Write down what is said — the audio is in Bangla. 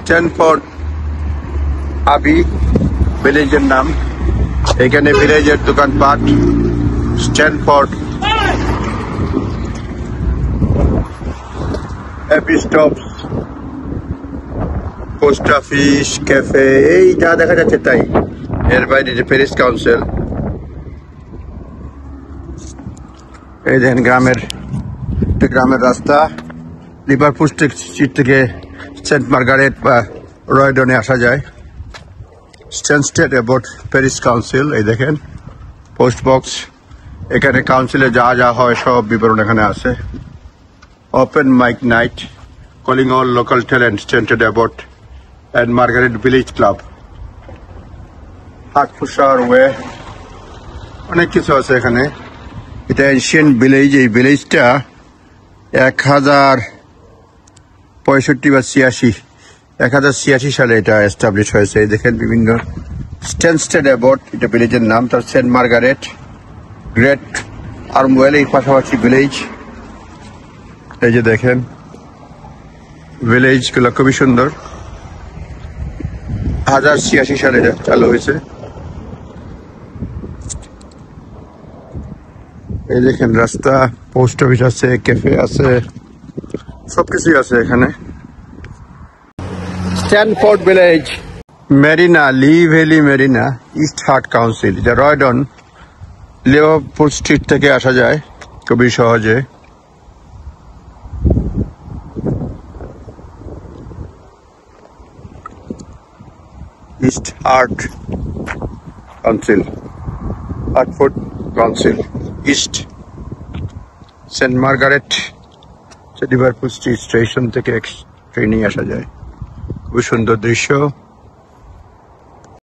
স্ট্যানফোর্ড আবি ভিলেজের নাম। এখানে ভিলেজের দোকানপাট Stanford happy stops, post office, cafe, এই যা দেখা যাচ্ছে তাই। এর বাইরে যে প্যারিস কাউন্সিল, এই দেখেন গ্রামের রাস্তা। লিভারপুল স্ট্রিট থেকে সেন্ট মার্গারেট বা রয়ডনে আসা যায়। স্টেট অ্যাবাউট প্যারিস কাউন্সিল, এই দেখেন পোস্ট বক্স। এখানে কাউন্সিলে যা যা হয় সব বিবরণ এখানে আছে। Open mic night, calling all local talent, Stanstead Abbotts and Margaret village club, Hertfordshire Way, অনেক কিছু আছে এখানে। এটা এশিয়ান ভিলেজ। এই ভিলেজটা 1065 বা 1086 সালে এটা এস্টাবলিশ হয়েছে। এই দেখেন বিভিন্ন স্টেট অ্যাবাউট, এটা ভিলেজের নাম। তার সেন্ট মার্গারেট, গ্রেট আর্মওয়েল, এই পাশাপাশি ভিলেজ। এই যে দেখেন ভিলেজ গুলো খুবই সুন্দর। 1086 সালে এটা চালু হয়েছে। এই দেখেন রাস্তা, পোস্ট অফিস আছে, ক্যাফে আছে, সবকিছুই আছে এখানে। Stanford village, Marina, Lee Valley Marina, East Herts council. যা রয়ডন লিভারপুল স্ট্রিট থেকে আসা যায় খুবই সহজে। East Herts council, Hertford council, East Saint Margaret. Liverpool Street station থেকে ট্রেনে আসা যায়। খুবই সুন্দর দৃশ্য।